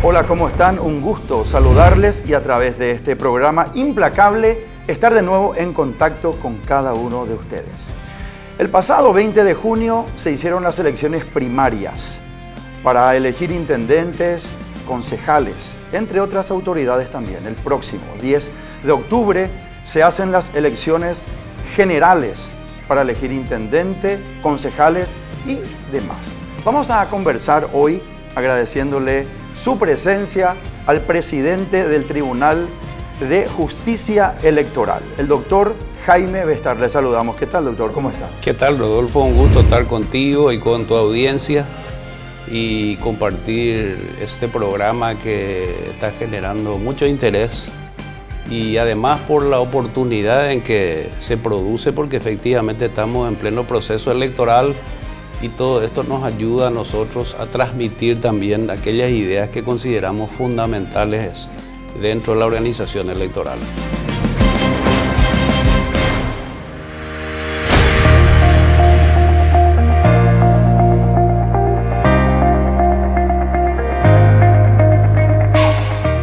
Hola, ¿cómo están? Un gusto saludarles y a través de este programa implacable estar de nuevo en contacto con cada uno de ustedes. El pasado 20 de junio se hicieron las elecciones primarias para elegir intendentes, concejales, entre otras autoridades también. El próximo 10 de octubre se hacen las elecciones generales para elegir intendente, concejales y demás. Vamos a conversar hoy agradeciéndole su presencia al presidente del Tribunal de Justicia Electoral, el doctor Jaime Bestard. Le saludamos. ¿Qué tal, doctor? ¿Cómo estás? ¿Qué tal, Rodolfo? Un gusto estar contigo y con tu audiencia y compartir este programa que está generando mucho interés y además por la oportunidad en que se produce, porque efectivamente estamos en pleno proceso electoral y todo esto nos ayuda a nosotros a transmitir también aquellas ideas que consideramos fundamentales dentro de la organización electoral.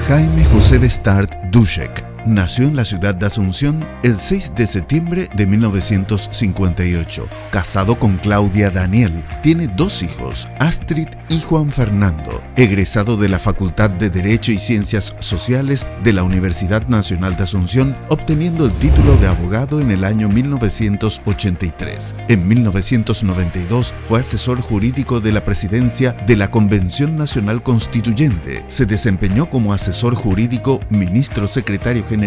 Jaime José Bestard Duszek nació en la ciudad de Asunción el 6 de septiembre de 1958. Casado con Claudia Daniel, tiene dos hijos, Astrid y Juan Fernando. Egresado de la Facultad de Derecho y Ciencias Sociales de la Universidad Nacional de Asunción, obteniendo el título de abogado en el año 1983. En 1992 fue asesor jurídico de la presidencia de la Convención Nacional Constituyente. Se desempeñó como asesor jurídico, ministro secretario general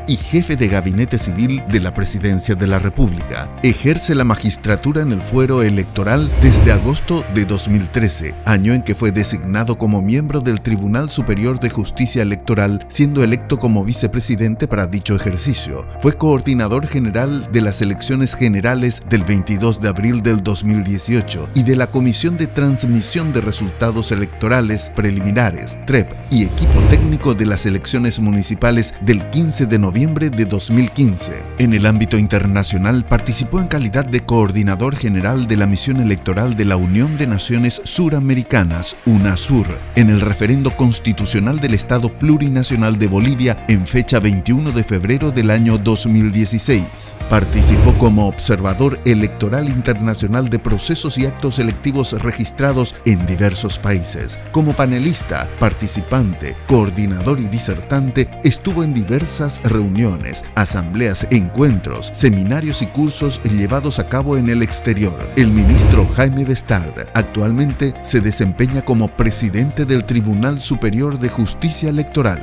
y jefe de gabinete civil de la Presidencia de la República. Ejerce la magistratura en el fuero electoral desde agosto de 2013, año en que fue designado como miembro del Tribunal Superior de Justicia Electoral, siendo electo como vicepresidente para dicho ejercicio. Fue coordinador general de las elecciones generales del 22 de abril del 2018 y de la Comisión de Transmisión de Resultados Electorales Preliminares, TREP, y equipo técnico de las elecciones municipales del 15 de noviembre de 2015. En el ámbito internacional participó en calidad de coordinador general de la misión electoral de la Unión de Naciones Suramericanas, UNASUR, en el referendo constitucional del Estado Plurinacional de Bolivia en fecha 21 de febrero del año 2016. Participó como observador electoral internacional de procesos y actos electivos registrados en diversos países. Como panelista, participante, coordinador y disertante, estuvo en diversas reuniones, asambleas, encuentros, seminarios y cursos llevados a cabo en el exterior. El ministro Jaime Bestard actualmente se desempeña como presidente del Tribunal Superior de Justicia Electoral.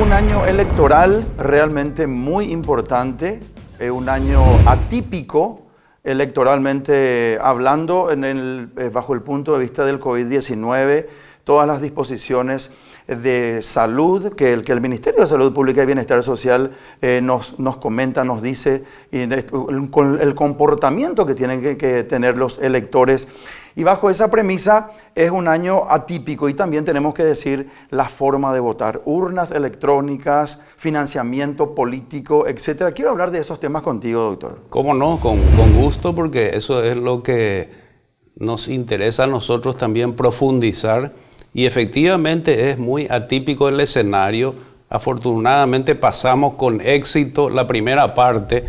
Un año electoral realmente muy importante. Un año atípico electoralmente hablando bajo el punto de vista del COVID-19, todas las disposiciones de salud que el Ministerio de Salud Pública y Bienestar Social nos comenta, nos dice, y el comportamiento que tienen que tener los electores. Y bajo esa premisa es un año atípico y también tenemos que decir la forma de votar, urnas electrónicas, financiamiento político, etc. Quiero hablar de esos temas contigo, doctor. ¿Cómo no? Con gusto, porque eso es lo que nos interesa a nosotros también profundizar. Y efectivamente es muy atípico el escenario. Afortunadamente pasamos con éxito la primera parte.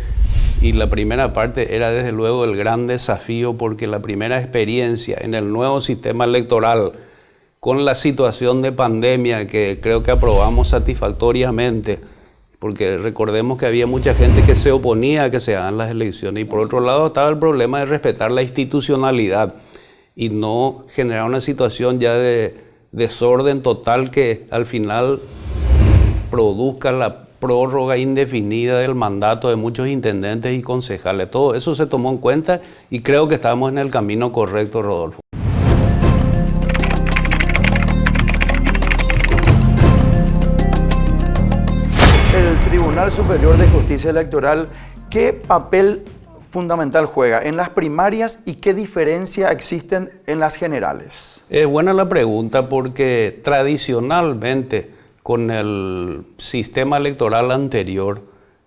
Y la primera parte era desde luego el gran desafío, porque la primera experiencia en el nuevo sistema electoral con la situación de pandemia que creo que aprobamos satisfactoriamente, porque recordemos que había mucha gente que se oponía a que se hagan las elecciones y por otro lado estaba el problema de respetar la institucionalidad y no generar una situación ya de desorden total que al final produzca la prórroga indefinida del mandato de muchos intendentes y concejales. Todo eso se tomó en cuenta y creo que estamos en el camino correcto, Rodolfo. El Tribunal Superior de Justicia Electoral, ¿qué papel fundamental juega en las primarias y qué diferencia existen en las generales? Es buena la pregunta porque tradicionalmente con el sistema electoral anterior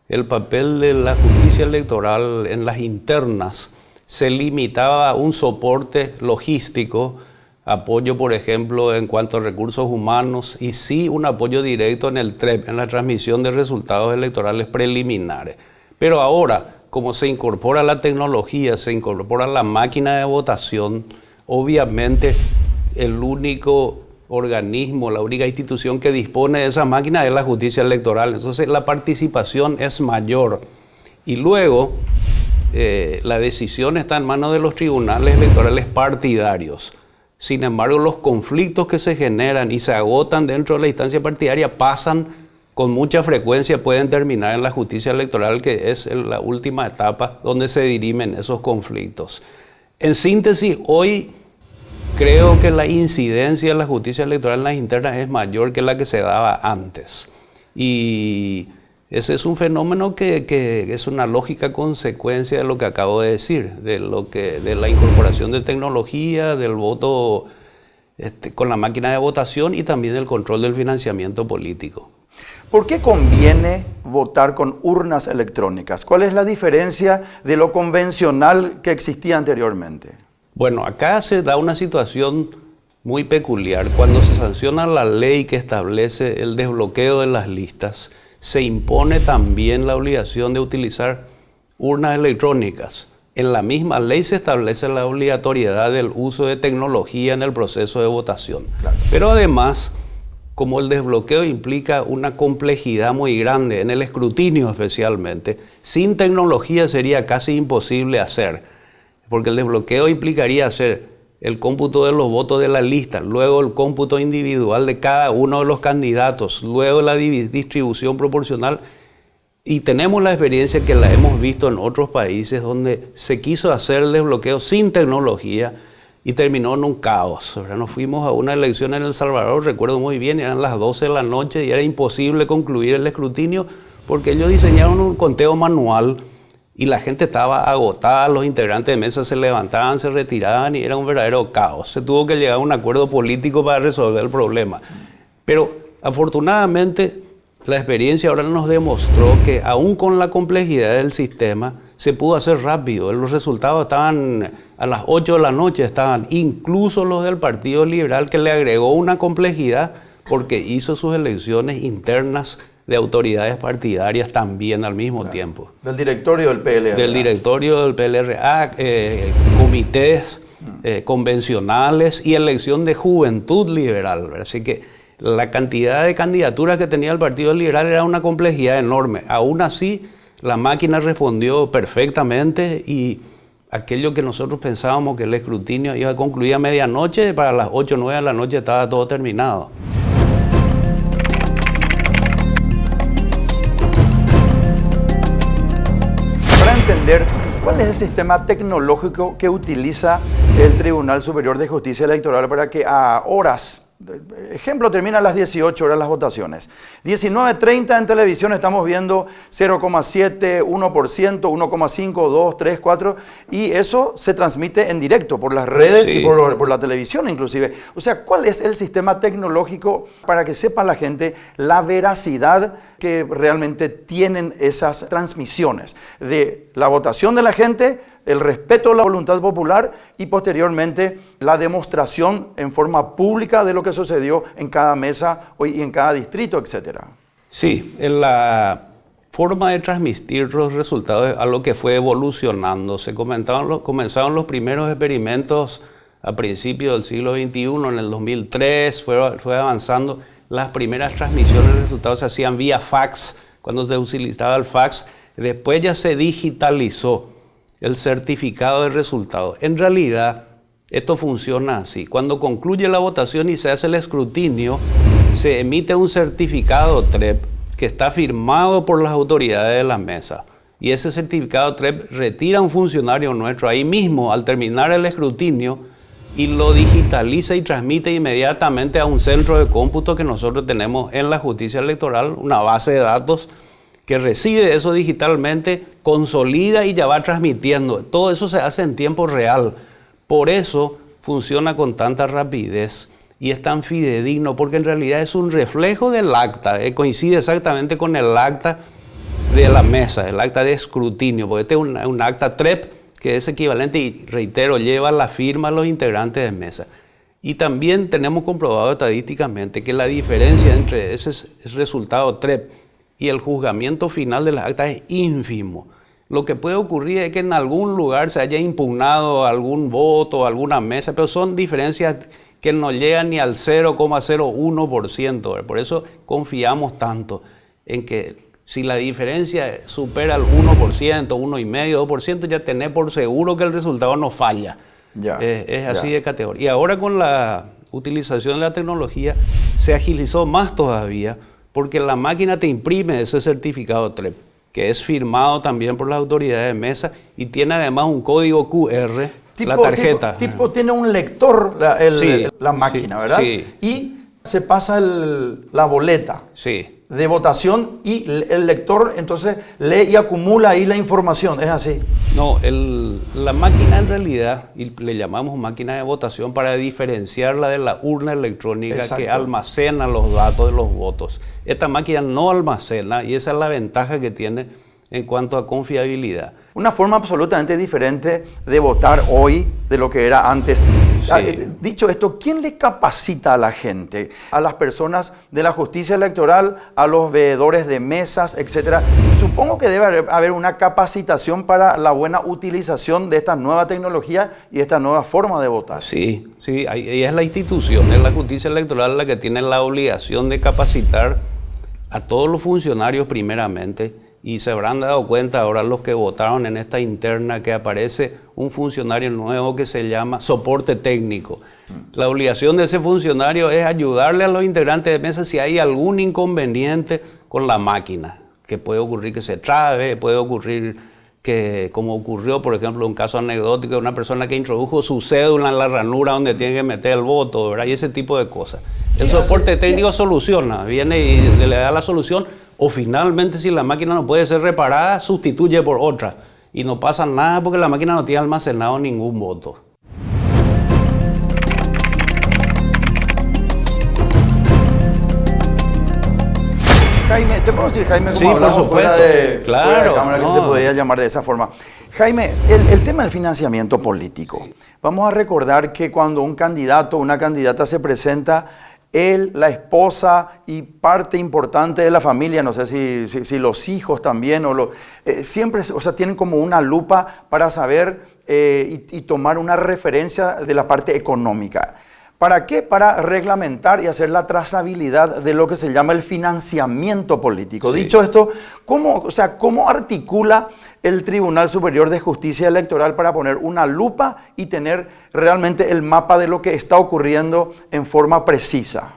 el papel de la justicia electoral en las internas se limitaba a un soporte logístico, apoyo, por ejemplo, en cuanto a recursos humanos, y sí un apoyo directo en el TREP, en la transmisión de resultados electorales preliminares. Pero ahora, como se incorpora la tecnología, se incorpora la máquina de votación, obviamente el único organismo, la única institución que dispone de esa máquina es la justicia electoral. Entonces la participación es mayor. Y luego la decisión está en manos de los tribunales electorales partidarios. Sin embargo, los conflictos que se generan y se agotan dentro de la instancia partidaria pasan con mucha frecuencia, pueden terminar en la justicia electoral, que es la última etapa donde se dirimen esos conflictos. En síntesis, hoy creo que la incidencia de la justicia electoral en las internas es mayor que la que se daba antes. Y ese es un fenómeno que es una lógica consecuencia de lo que acabo de decir, de la incorporación de tecnología, del voto con la máquina de votación y también el control del financiamiento político. ¿Por qué conviene votar con urnas electrónicas? ¿Cuál es la diferencia de lo convencional que existía anteriormente? Bueno, acá se da una situación muy peculiar. Cuando se sanciona la ley que establece el desbloqueo de las listas, se impone también la obligación de utilizar urnas electrónicas. En la misma ley se establece la obligatoriedad del uso de tecnología en el proceso de votación. Claro. Pero además, como el desbloqueo implica una complejidad muy grande, en el escrutinio especialmente, sin tecnología sería casi imposible hacer, porque el desbloqueo implicaría hacer el cómputo de los votos de la lista, luego el cómputo individual de cada uno de los candidatos, luego la distribución proporcional. Y tenemos la experiencia que la hemos visto en otros países donde se quiso hacer el desbloqueo sin tecnología y terminó en un caos. Nos fuimos a una elección en El Salvador, recuerdo muy bien, eran las 12 de la noche y era imposible concluir el escrutinio porque ellos diseñaron un conteo manual y la gente estaba agotada, los integrantes de mesa se levantaban, se retiraban y era un verdadero caos. Se tuvo que llegar a un acuerdo político para resolver el problema. Pero afortunadamente la experiencia ahora nos demostró que aún con la complejidad del sistema se pudo hacer rápido. Los resultados estaban a las 8 de la noche, estaban incluso los del Partido Liberal, que le agregó una complejidad porque hizo sus elecciones internas de autoridades partidarias también al mismo tiempo. Del directorio del PLRA. Del directorio del PLRA, comités convencionales y elección de juventud liberal. Así que la cantidad de candidaturas que tenía el Partido Liberal era una complejidad enorme. Aún así, la máquina respondió perfectamente y aquello que nosotros pensábamos que el escrutinio iba a concluir a medianoche, para las 8 o 9 de la noche estaba todo terminado. Para entender cuál es el sistema tecnológico que utiliza el Tribunal Superior de Justicia Electoral para que a horas, ejemplo, terminan a las 18 horas las votaciones. 19:30 en televisión estamos viendo 0,7, 1%, 1,5, 2, 3, 4 y eso se transmite en directo por las redes sí. Y por la televisión inclusive. O sea, ¿cuál es el sistema tecnológico para que sepa la gente la veracidad que realmente tienen esas transmisiones de la votación de la gente, el respeto a la voluntad popular y posteriormente la demostración en forma pública de lo que sucedió en cada mesa y en cada distrito, etcétera? Sí, en la forma de transmitir los resultados es algo que fue evolucionando. Comenzaron los primeros experimentos a principios del siglo XXI, en el 2003, fue avanzando. Las primeras transmisiones de resultados se hacían vía fax, cuando se utilizaba el fax. Después ya se digitalizó el certificado de resultados. En realidad, esto funciona así. Cuando concluye la votación y se hace el escrutinio, se emite un certificado TREP que está firmado por las autoridades de la mesa. Y ese certificado TREP retira un funcionario nuestro ahí mismo al terminar el escrutinio y lo digitaliza y transmite inmediatamente a un centro de cómputo que nosotros tenemos en la justicia electoral, una base de datos que recibe eso digitalmente, consolida y ya va transmitiendo. Todo eso se hace en tiempo real. Por eso funciona con tanta rapidez y es tan fidedigno, porque en realidad es un reflejo del acta, coincide exactamente con el acta de la mesa, el acta de escrutinio, porque este es un acta TREP que es equivalente y, reitero, lleva la firma a los integrantes de mesa. Y también tenemos comprobado estadísticamente que la diferencia entre ese resultado TREP y el juzgamiento final de las actas es ínfimo. Lo que puede ocurrir es que en algún lugar se haya impugnado algún voto, alguna mesa, pero son diferencias que no llegan ni al 0,01%. Por eso confiamos tanto en que si la diferencia supera el 1%, 1,5%, 2%, ya tenés por seguro que el resultado no falla. Es así de categoría. Y ahora con la utilización de la tecnología se agilizó más todavía, porque la máquina te imprime ese certificado TREP, que es firmado también por las autoridades de mesa y tiene además un código QR, la tarjeta. Tiene un lector la máquina, ¿verdad? Sí. Y se pasa la boleta de votación y el lector entonces lee y acumula ahí la información, ¿es así? No, la máquina en realidad, y le llamamos máquina de votación para diferenciarla de la urna electrónica. Exacto. Que almacena los datos de los votos. Esta máquina no almacena y esa es la ventaja que tiene en cuanto a confiabilidad. Una forma absolutamente diferente de votar hoy de lo que era antes. Sí. Dicho esto, ¿quién le capacita a la gente? A las personas de la justicia electoral, a los veedores de mesas, etcétera. Supongo que debe haber una capacitación para la buena utilización de esta nueva tecnología y esta nueva forma de votar. Sí, y es la institución, es la justicia electoral la que tiene la obligación de capacitar a todos los funcionarios primeramente. Y se habrán dado cuenta ahora los que votaron en esta interna que aparece un funcionario nuevo que se llama soporte técnico. La obligación de ese funcionario es ayudarle a los integrantes de mesa si hay algún inconveniente con la máquina, que puede ocurrir que se trabe, puede ocurrir que, como ocurrió, por ejemplo, un caso anecdótico de una persona que introdujo su cédula en la ranura donde tiene que meter el voto, ¿verdad? Y ese tipo de cosas. El soporte técnico soluciona, viene y le da la solución. O finalmente, si la máquina no puede ser reparada, sustituye por otra. Y no pasa nada porque la máquina no tiene almacenado ningún voto. Jaime, ¿te puedo decir, Jaime, como sí, hablamos fuera de cámara, no. que te podría llamar de esa forma? Jaime, el tema del financiamiento político. Sí. Vamos a recordar que cuando un candidato o una candidata se presenta, él, la esposa y parte importante de la familia, no sé si los hijos también, siempre, o sea, tienen como una lupa para saber y tomar una referencia de la parte económica. ¿Para qué? Para reglamentar y hacer la trazabilidad de lo que se llama el financiamiento político. Sí. Dicho esto, ¿cómo articula el Tribunal Superior de Justicia Electoral para poner una lupa y tener realmente el mapa de lo que está ocurriendo en forma precisa?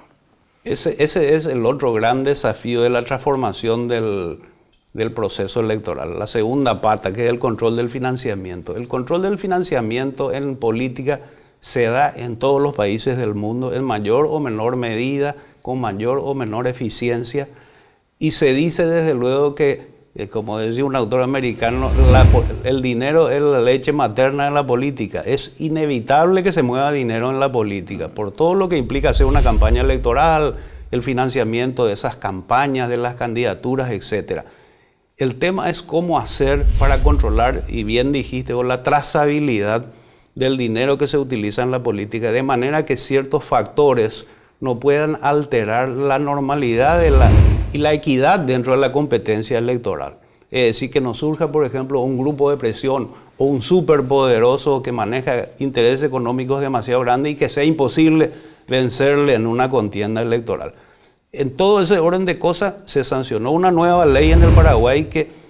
Ese es el otro gran desafío de la transformación del proceso electoral. La segunda pata, que es el control del financiamiento. El control del financiamiento en política se da en todos los países del mundo en mayor o menor medida, con mayor o menor eficiencia. Y se dice desde luego que, como decía un autor americano, el dinero es la leche materna de la política. Es inevitable que se mueva dinero en la política, por todo lo que implica hacer una campaña electoral, el financiamiento de esas campañas, de las candidaturas, etc. El tema es cómo hacer para controlar, y bien dijiste, la trazabilidad del dinero que se utiliza en la política, de manera que ciertos factores no puedan alterar la normalidad y la equidad dentro de la competencia electoral. Es decir, que no surja, por ejemplo, un grupo de presión o un superpoderoso que maneja intereses económicos demasiado grandes y que sea imposible vencerle en una contienda electoral. En todo ese orden de cosas se sancionó una nueva ley en el Paraguay que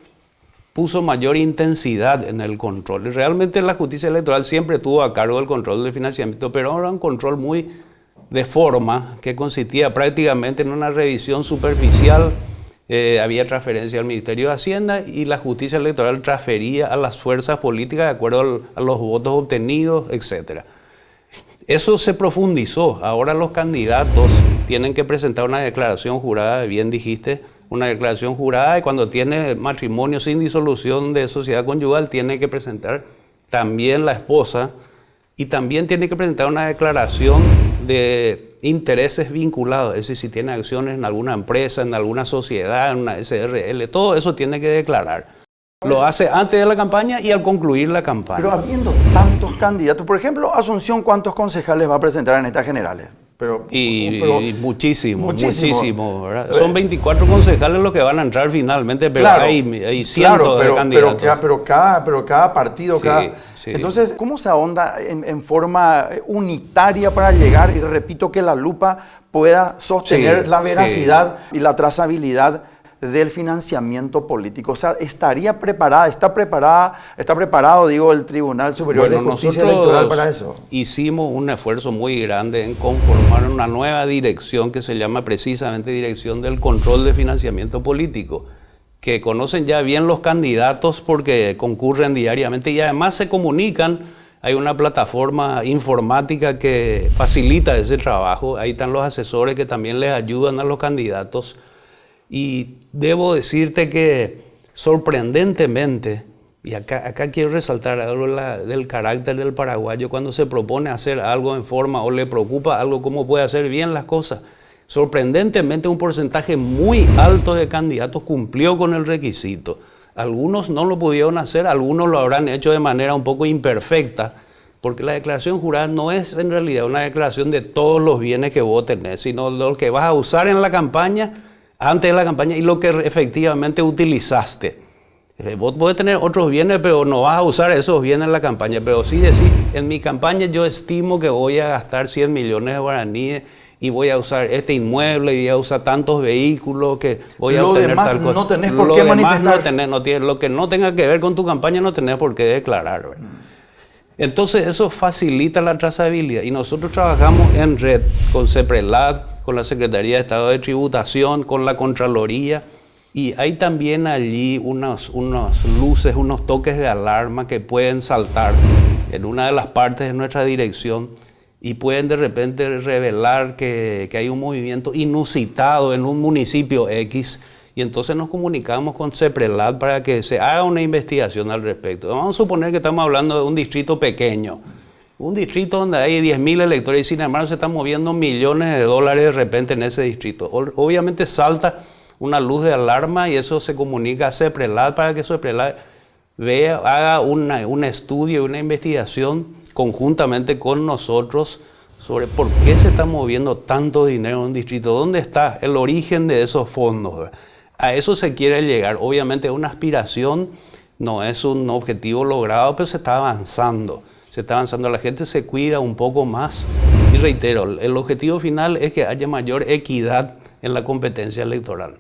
puso mayor intensidad en el control. Y realmente la justicia electoral siempre tuvo a cargo el control del financiamiento, pero era un control muy de forma que consistía prácticamente en una revisión superficial. Había transferencia al Ministerio de Hacienda y la justicia electoral transfería a las fuerzas políticas de acuerdo a los votos obtenidos, etc. Eso se profundizó. Ahora los candidatos tienen que presentar una declaración jurada, bien dijiste, una declaración jurada, y cuando tiene matrimonio sin disolución de sociedad conyugal tiene que presentar también la esposa y también tiene que presentar una declaración de intereses vinculados, es decir, si tiene acciones en alguna empresa, en alguna sociedad, en una SRL, todo eso tiene que declarar. Lo hace antes de la campaña y al concluir la campaña. Pero habiendo tantos candidatos, por ejemplo, Asunción, ¿cuántos concejales va a presentar en estas generales? Y muchísimo, ¿verdad? Son 24 concejales los que van a entrar finalmente, pero claro, hay cientos de candidatos. Pero cada partido, sí. Entonces, ¿cómo se ahonda en forma unitaria para llegar? Y repito, que la lupa pueda sostener la veracidad y la trazabilidad del financiamiento político. O sea, está preparado, digo, el Tribunal Superior de Justicia Electoral para eso. Hicimos un esfuerzo muy grande en conformar una nueva dirección que se llama precisamente Dirección del Control de Financiamiento Político, que conocen ya bien los candidatos porque concurren diariamente y además se comunican. Hay una plataforma informática que facilita ese trabajo. Ahí están los asesores que también les ayudan a los candidatos. Y debo decirte que sorprendentemente, y acá quiero resaltar algo del carácter del paraguayo, cuando se propone hacer algo en forma o le preocupa algo, cómo puede hacer bien las cosas. Sorprendentemente un porcentaje muy alto de candidatos cumplió con el requisito. Algunos no lo pudieron hacer, algunos lo habrán hecho de manera un poco imperfecta, porque la declaración jurada no es en realidad una declaración de todos los bienes que vos tenés, sino lo que vas a usar en la campaña, antes de la campaña, y lo que efectivamente utilizaste. Vos podés tener otros bienes, pero no vas a usar esos bienes en la campaña. Pero sí decir, en mi campaña yo estimo que voy a gastar 100 millones de guaraníes y voy a usar este inmueble y voy a usar tantos vehículos que voy a obtener tal cosa. No tenés por qué manifestar. Lo que no tenga que ver con tu campaña no tenés por qué declarar, ¿verdad? Entonces eso facilita la trazabilidad y nosotros trabajamos en red con CEPRELAT, con la Secretaría de Estado de Tributación, con la Contraloría, y hay también allí unos luces, unos toques de alarma que pueden saltar en una de las partes de nuestra dirección y pueden de repente revelar que hay un movimiento inusitado en un municipio X, y entonces nos comunicamos con CEPRELAT para que se haga una investigación al respecto. Vamos a suponer que estamos hablando de un distrito pequeño, un distrito donde hay 10.000 electores y sin embargo se están moviendo millones de dólares de repente en ese distrito. Obviamente salta una luz de alarma y eso se comunica a CEPRELAT para que CEPRELAT haga un estudio, una investigación conjuntamente con nosotros sobre por qué se está moviendo tanto dinero en un distrito, dónde está el origen de esos fondos, ¿verdad? A eso se quiere llegar. Obviamente es una aspiración, no es un objetivo logrado, pero se está avanzando. La gente se cuida un poco más. Y reitero, el objetivo final es que haya mayor equidad en la competencia electoral.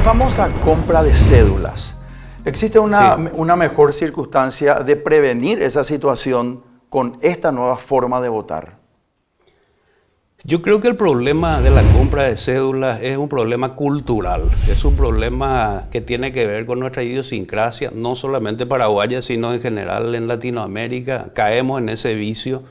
famosa compra de cédulas. ¿Existe una mejor circunstancia de prevenir esa situación con esta nueva forma de votar? Yo creo que el problema de la compra de cédulas es un problema cultural, es un problema que tiene que ver con nuestra idiosincrasia, no solamente paraguaya, sino en general en Latinoamérica. Caemos en ese vicio,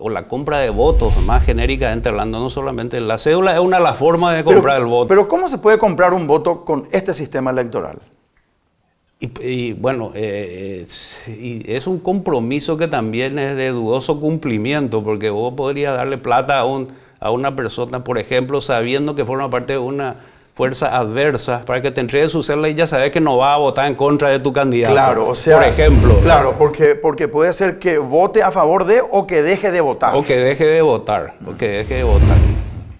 o la compra de votos, más genéricamente hablando, no solamente la cédula es una de las formas de comprar el voto. Pero ¿cómo se puede comprar un voto con este sistema electoral? Bueno, es un compromiso que también es de dudoso cumplimiento, porque vos podrías darle plata a una persona, por ejemplo, sabiendo que forma parte de una fuerza adversa, para que te entregue su cédula y ya sabes que no va a votar en contra de tu candidato. Claro, o sea, por ejemplo. Claro, porque puede ser que vote a favor de o que deje de votar. O que deje de votar,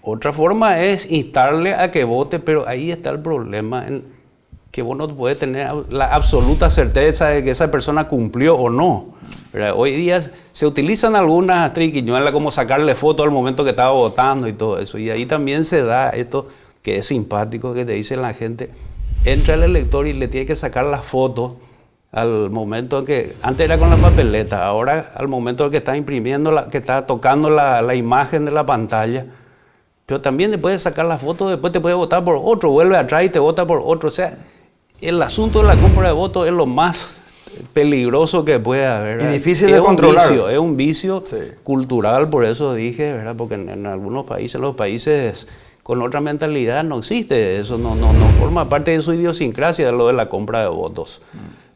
Otra forma es instarle a que vote, pero ahí está el problema. que vos no podés tener la absoluta certeza de que esa persona cumplió o no, ¿verdad? Hoy día se utilizan algunas triquiñuelas como sacarle foto al momento que estaba votando y todo eso. Y ahí también se da esto que es simpático, que te dice la gente, entra el elector y le tiene que sacar la foto al momento en que, antes era con la papeleta, ahora al momento en que está imprimiendo, que está tocando la imagen de la pantalla. Pero también te puedes sacar la foto, después te puedes votar por otro, vuelve atrás y te vota por otro. O sea, el asunto de la compra de votos es lo más peligroso que puede haber. Y difícil de controlar. Es un vicio sí. cultural, por eso dije, ¿verdad? Porque en algunos países, los países con otra mentalidad no existe eso, no forma parte de su idiosincrasia lo de la compra de votos.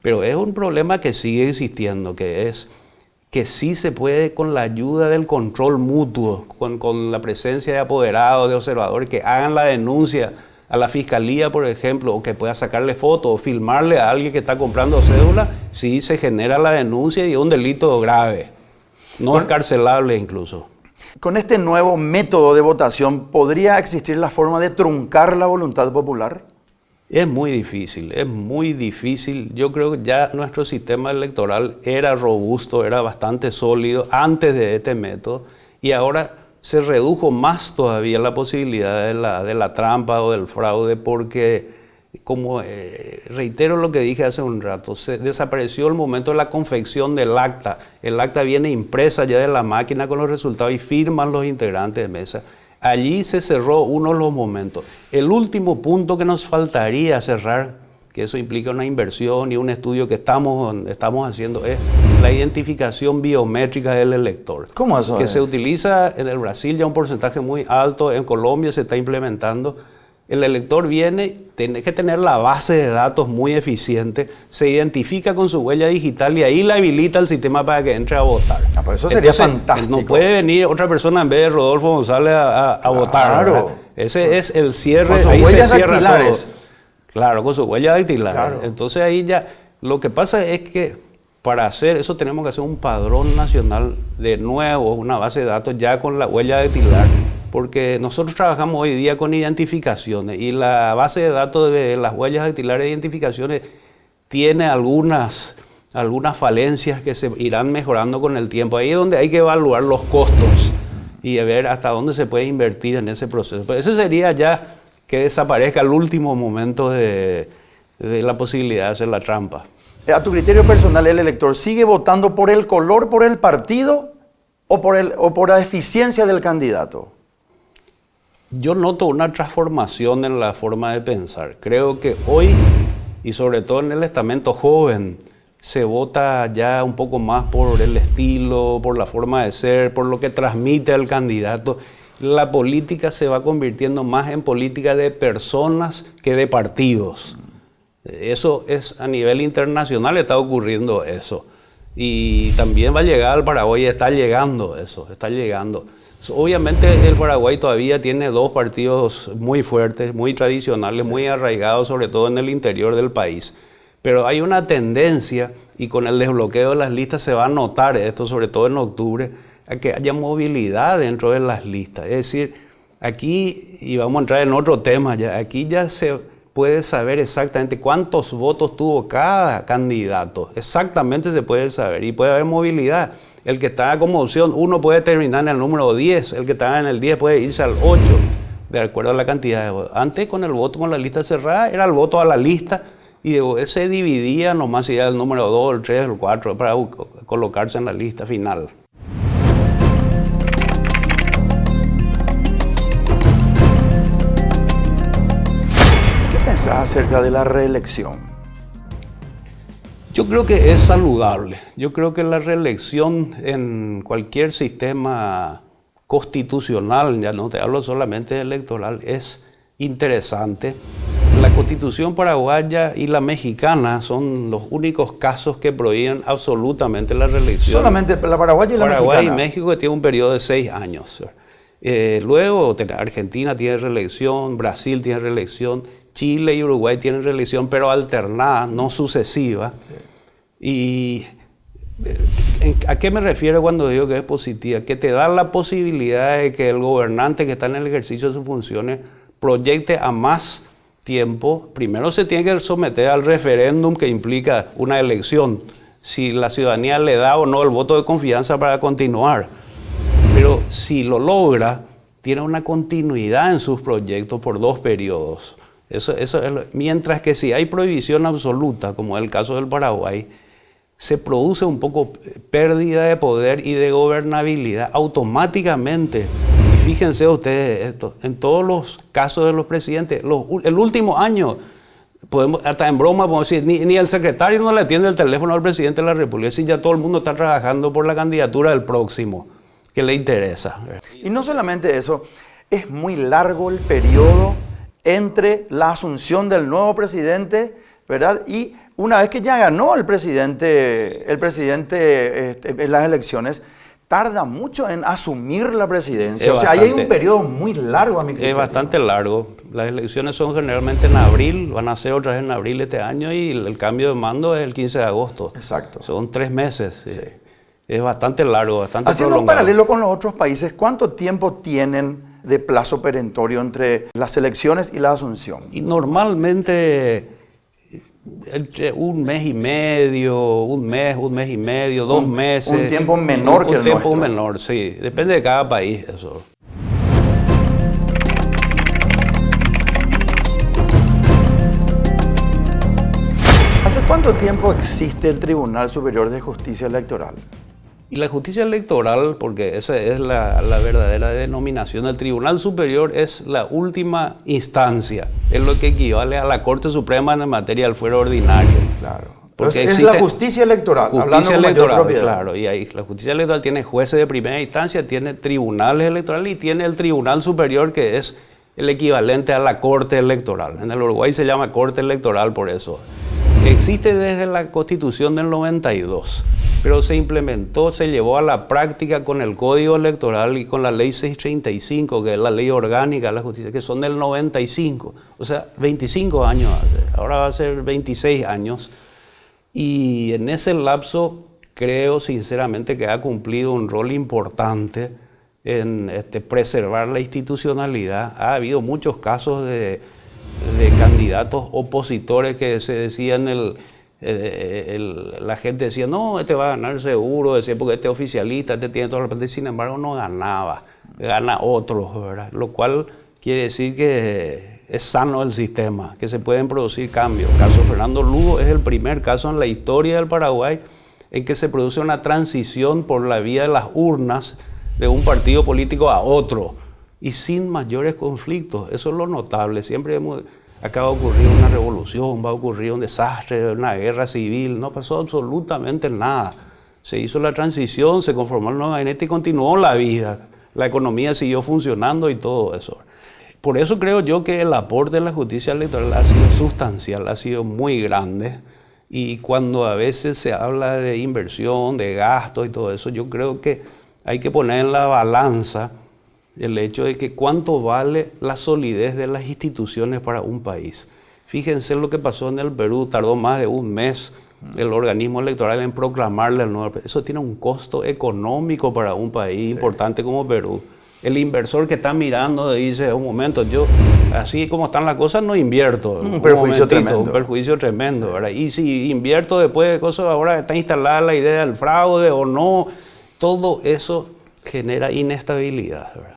Pero es un problema que sigue existiendo, que es que sí se puede, con la ayuda del control mutuo, con la presencia de apoderados, de observadores, que hagan la denuncia a la fiscalía, por ejemplo, o que pueda sacarle fotos o filmarle a alguien que está comprando cédula, sí se genera la denuncia y es un delito grave, no escarcelable incluso. Con este nuevo método de votación, ¿podría existir la forma de truncar la voluntad popular? Es muy difícil, es muy difícil. Yo creo que ya nuestro sistema electoral era robusto, era bastante sólido antes de este método y ahora se redujo más todavía la posibilidad de la trampa o del fraude porque, como reitero lo que dije hace un rato, se desapareció el momento de la confección del acta. El acta viene impresa ya de la máquina con los resultados y firman los integrantes de mesa. Allí se cerró uno de los momentos. El último punto que nos faltaría cerrar, que eso implica una inversión y un estudio que estamos haciendo, es la identificación biométrica del elector. ¿Cómo eso que es? se utiliza en el Brasil ya un porcentaje muy alto, en Colombia se está implementando. El elector viene, tiene que tener la base de datos muy eficiente, se identifica con su huella digital y ahí la habilita el sistema para que entre a votar. Pues eso sería Entonces, fantástico. No puede venir otra persona en vez de Rodolfo González a votar. ¿Verdad? Ese es el cierre. Con sus ahí huellas se cierra dactilares. todo. Claro, con sus huellas dactilares. Claro. Entonces ahí ya, lo que pasa es que para hacer eso tenemos que hacer un padrón nacional de nuevo, una base de datos ya con la huella dactilar. Porque nosotros trabajamos hoy día con identificaciones y la base de datos de las huellas dactilares de identificaciones tiene algunas falencias que se irán mejorando con el tiempo. Ahí es donde hay que evaluar los costos y ver hasta dónde se puede invertir en ese proceso. Pero eso sería ya que desaparezca el último momento de la posibilidad de hacer la trampa. A tu criterio personal, ¿el elector sigue votando por el color, por el partido o por la eficiencia del candidato? Yo noto una transformación en la forma de pensar. Creo que hoy, y sobre todo en el estamento joven, se vota ya un poco más por el estilo, por la forma de ser, por lo que transmite el candidato. La política se va convirtiendo más en política de personas que de partidos. Eso es a nivel internacional, está ocurriendo eso. Y también va a llegar al Paraguay, está llegando eso, está llegando. Obviamente el Paraguay todavía tiene dos partidos muy fuertes, muy tradicionales, muy arraigados, sobre todo en el interior del país. Pero hay una tendencia, y con el desbloqueo de las listas se va a notar esto, sobre todo en octubre, a que haya movilidad dentro de las listas. Es decir, aquí, y vamos a entrar en otro tema ya, aquí ya se puede saber exactamente cuántos votos tuvo cada candidato. Exactamente se puede saber y puede haber movilidad. El que está como opción 1 puede terminar en el número 10, el que está en el 10 puede irse al 8, de acuerdo a la cantidad de votos. Antes con el voto con la lista cerrada era el voto a la lista y se dividía nomás si era el número 2, el 3, el 4 para colocarse en la lista final. ¿Qué pensás acerca de la reelección? Yo creo que es saludable. Yo creo que la reelección en cualquier sistema constitucional, ya no te hablo solamente electoral, es interesante. La Constitución paraguaya y la mexicana son los únicos casos que prohíben absolutamente la reelección. Solamente la paraguaya y la mexicana. Paraguay y México que tiene un periodo de 6 años. Luego Argentina tiene reelección, Brasil tiene reelección, Chile y Uruguay tienen reelección, pero alternada, no sucesiva. Sí. ¿Y a qué me refiero cuando digo que es positiva? Que te da la posibilidad de que el gobernante que está en el ejercicio de sus funciones proyecte a más tiempo, primero se tiene que someter al referéndum que implica una elección, si la ciudadanía le da o no el voto de confianza para continuar. Pero si lo logra, tiene una continuidad en sus proyectos por 2 periodos. Mientras que si hay prohibición absoluta, como es el caso del Paraguay, se produce un poco pérdida de poder y de gobernabilidad automáticamente. Y fíjense ustedes esto, en todos los casos de los presidentes, el último año, hasta en broma podemos decir, ni el secretario no le atiende el teléfono al presidente de la República, es decir, ya todo el mundo está trabajando por la candidatura del próximo, que le interesa. Y no solamente eso, es muy largo el periodo entre la asunción del nuevo presidente, ¿verdad? Y una vez que ya ganó el presidente en las elecciones, tarda mucho en asumir la presidencia. O sea, ahí hay un periodo muy largo a mi criterio. Es bastante largo. Las elecciones son generalmente en abril, van a ser otras en abril este año y el cambio de mando es el 15 de agosto. Exacto. Son 3 meses. Sí. Sí. Es bastante largo, bastante Haciendo un prolongado. paralelo con los otros países, ¿cuánto tiempo tienen de plazo perentorio entre las elecciones y la asunción? Y normalmente entre un mes y medio, un mes y medio, 2 meses. Un tiempo menor que el nuestro. Un tiempo menor, sí. Depende de cada país eso. ¿Hace cuánto tiempo existe el Tribunal Superior de Justicia Electoral? Y la justicia electoral, porque esa es la verdadera denominación, el Tribunal Superior es la última instancia, es lo que equivale a la Corte Suprema en materia del fuero ordinario. Claro. Porque Entonces, es la justicia electoral, hablando con mayor propiedad. Claro, y ahí la justicia electoral tiene jueces de primera instancia, tiene tribunales electorales y tiene el Tribunal Superior, que es el equivalente a la Corte Electoral. En el Uruguay se llama Corte Electoral por eso. Existe desde la Constitución del 92. Pero se implementó, se llevó a la práctica con el Código Electoral y con la Ley 635, que es la ley orgánica de la justicia, que son del 95. O sea, 25 años hace. Ahora va a ser 26 años. Y en ese lapso creo sinceramente que ha cumplido un rol importante en preservar la institucionalidad. Ha habido muchos casos de candidatos opositores que se decían la gente decía, no, este va a ganar seguro, decía, porque este oficialista, este tiene todo el repente, sin embargo no ganaba, gana otro, ¿verdad? Lo cual quiere decir que es sano el sistema, que se pueden producir cambios. El caso Fernando Lugo es el primer caso en la historia del Paraguay en que se produce una transición por la vía de las urnas de un partido político a otro y sin mayores conflictos. Eso es lo notable. Siempre acaba de ocurrir una revolución, va a ocurrir un desastre, una guerra civil. No pasó absolutamente nada. Se hizo la transición, se conformó el nuevo gabinete y continuó la vida. La economía siguió funcionando y todo eso. Por eso creo yo que el aporte de la justicia electoral ha sido sustancial, ha sido muy grande. Y cuando a veces se habla de inversión, de gasto y todo eso, yo creo que hay que poner en la balanza el hecho de que cuánto vale la solidez de las instituciones para un país. Fíjense lo que pasó en el Perú, tardó más de un mes el organismo electoral en proclamarle el nuevo presidente. Eso tiene un costo económico para un país importante como Perú. El inversor que está mirando dice, un momento, yo así como están las cosas no invierto. Un perjuicio tremendo. Un perjuicio tremendo, ¿verdad? Y si invierto después de cosas, ahora está instalada la idea del fraude o no, todo eso genera inestabilidad, ¿verdad?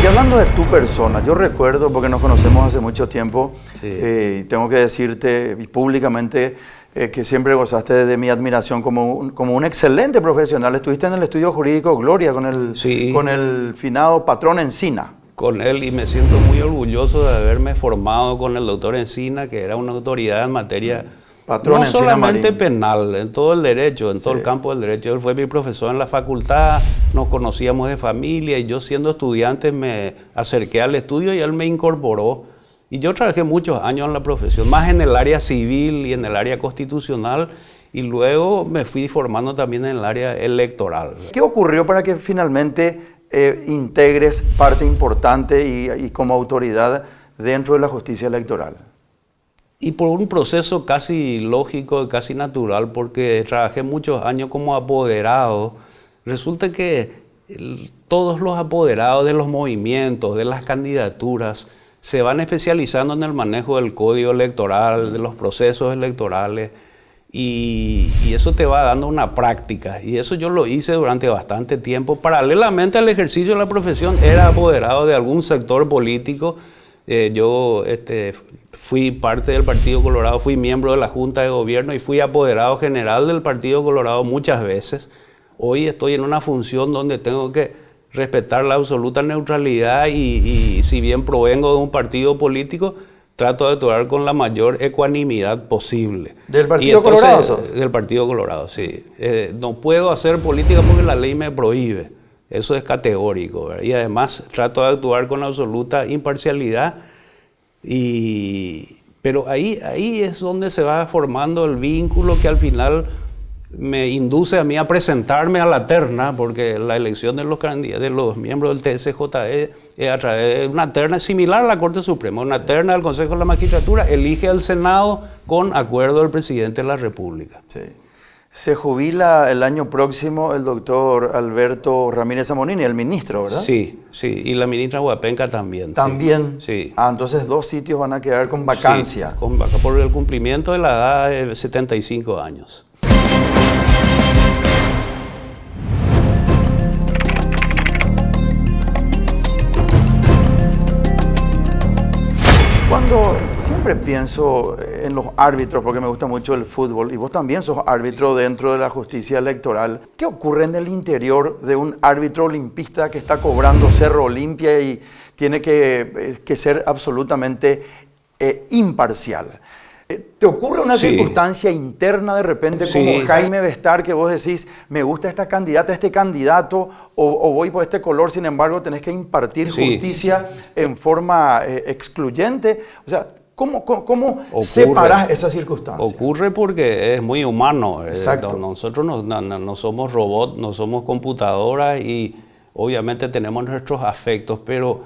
Y hablando de tu persona, yo recuerdo, porque nos conocemos hace mucho tiempo, y tengo que decirte públicamente que siempre gozaste de mi admiración como un excelente profesional. Estuviste en el estudio jurídico Gloria con el finado patrón Encina. Con él, y me siento muy orgulloso de haberme formado con el doctor Encina, que era una autoridad en materia Patrón no Encina solamente Marín. penal, en todo el derecho, en todo el campo del derecho. Él fue mi profesor en la facultad, nos conocíamos de familia y yo siendo estudiante me acerqué al estudio y él me incorporó. Y yo trabajé muchos años en la profesión, más en el área civil y en el área constitucional, y luego me fui formando también en el área electoral. ¿Qué ocurrió para que finalmente integres parte importante y como autoridad dentro de la justicia electoral? Y por un proceso casi lógico, casi natural, porque trabajé muchos años como apoderado, resulta que todos los apoderados de los movimientos, de las candidaturas, se van especializando en el manejo del código electoral, de los procesos electorales, y eso te va dando una práctica. Y eso yo lo hice durante bastante tiempo. Paralelamente al ejercicio de la profesión, era apoderado de algún sector político. Yo fui parte del Partido Colorado, fui miembro de la Junta de Gobierno y fui apoderado general del Partido Colorado muchas veces. Hoy estoy en una función donde tengo que respetar la absoluta neutralidad y si bien provengo de un partido político, trato de actuar con la mayor ecuanimidad posible. ¿Del Partido Colorado? Del Partido Colorado, sí. No puedo hacer política porque la ley me prohíbe. Eso es categórico, ¿verdad? Y además trato de actuar con absoluta imparcialidad. Pero ahí es donde se va formando el vínculo que al final me induce a mí a presentarme a la terna, porque la elección de los miembros del TSJE es a través de una terna similar a la Corte Suprema, una terna del Consejo de la Magistratura, elige al Senado con acuerdo del Presidente de la República. Sí. Se jubila el año próximo el doctor Alberto Ramírez Zamonini, el ministro, ¿verdad? Sí, sí, y la ministra Huapenca también. ¿También? Sí. Entonces 2 sitios van a quedar con vacancia. Sí, por el cumplimiento de la edad de 75 años. Cuando siempre pienso en los árbitros, porque me gusta mucho el fútbol, y vos también sos árbitro dentro de la justicia electoral, ¿qué ocurre en el interior de un árbitro olimpista que está cobrando Cerro Olimpia y tiene que ser absolutamente imparcial? ¿Te ocurre una circunstancia interna de repente como Jaime Bestar que vos decís, me gusta esta candidata, este candidato, o voy por este color, sin embargo tenés que impartir justicia en forma excluyente? O sea, ¿cómo separás esa circunstancia? Ocurre porque es muy humano. Exacto. Nosotros no somos robots, no somos computadoras y obviamente tenemos nuestros afectos, pero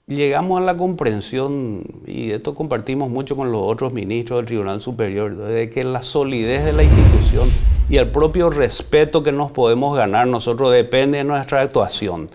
llegamos a la comprensión, y esto compartimos mucho con los otros ministros del Tribunal Superior, de que la solidez de la institución y el propio respeto que nos podemos ganar nosotros depende de nuestra actuación.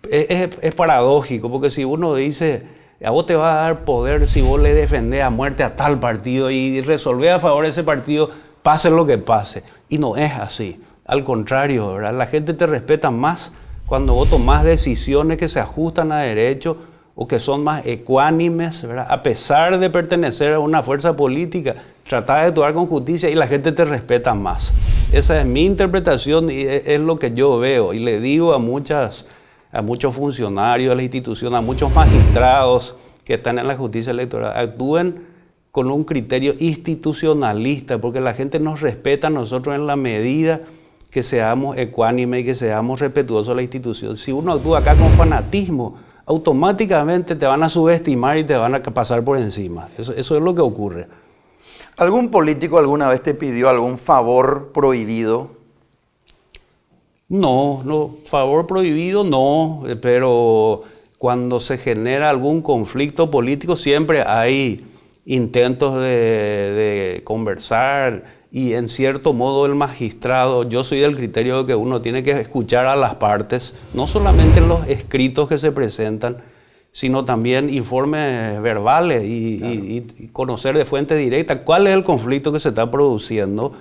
Es paradójico, porque si uno dice, a vos te va a dar poder si vos le defendés a muerte a tal partido y resolvés a favor de ese partido, pase lo que pase. Y no es así. Al contrario, ¿verdad? La gente te respeta más cuando vos tomás decisiones que se ajustan a derecho o que son más ecuánimes, ¿verdad? A pesar de pertenecer a una fuerza política, tratás de actuar con justicia y la gente te respeta más. Esa es mi interpretación y es lo que yo veo. Y le digo a muchos funcionarios de la institución, a muchos magistrados que están en la justicia electoral, actúen con un criterio institucionalista, porque la gente nos respeta a nosotros en la medida que seamos ecuánimes y que seamos respetuosos de la institución. Si uno actúa acá con fanatismo, automáticamente te van a subestimar y te van a pasar por encima. Eso es lo que ocurre. ¿Algún político alguna vez te pidió algún favor prohibido? No, favor prohibido no, pero cuando se genera algún conflicto político siempre hay intentos de conversar. Y en cierto modo el magistrado, yo soy del criterio de que uno tiene que escuchar a las partes, no solamente en los escritos que se presentan, sino también informes verbales y conocer de fuente directa cuál es el conflicto que se está produciendo.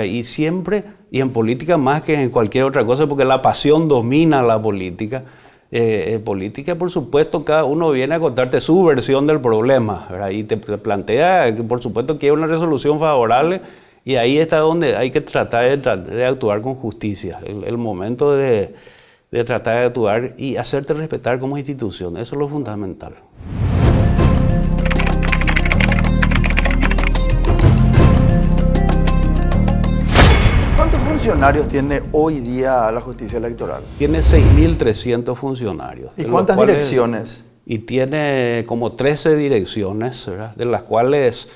Y siempre, y en política más que en cualquier otra cosa, porque la pasión domina la política. En política, por supuesto, cada uno viene a contarte su versión del problema, ¿verdad? Y te plantea, por supuesto, que hay una resolución favorable. Y ahí está donde hay que tratar de actuar con justicia. El momento de tratar de actuar y hacerte respetar como institución. Eso es lo fundamental. ¿Cuántos funcionarios tiene hoy día la justicia electoral? Tiene 6.300 funcionarios. ¿Y cuántas direcciones? Y tiene como 13 direcciones, ¿verdad? De las cuales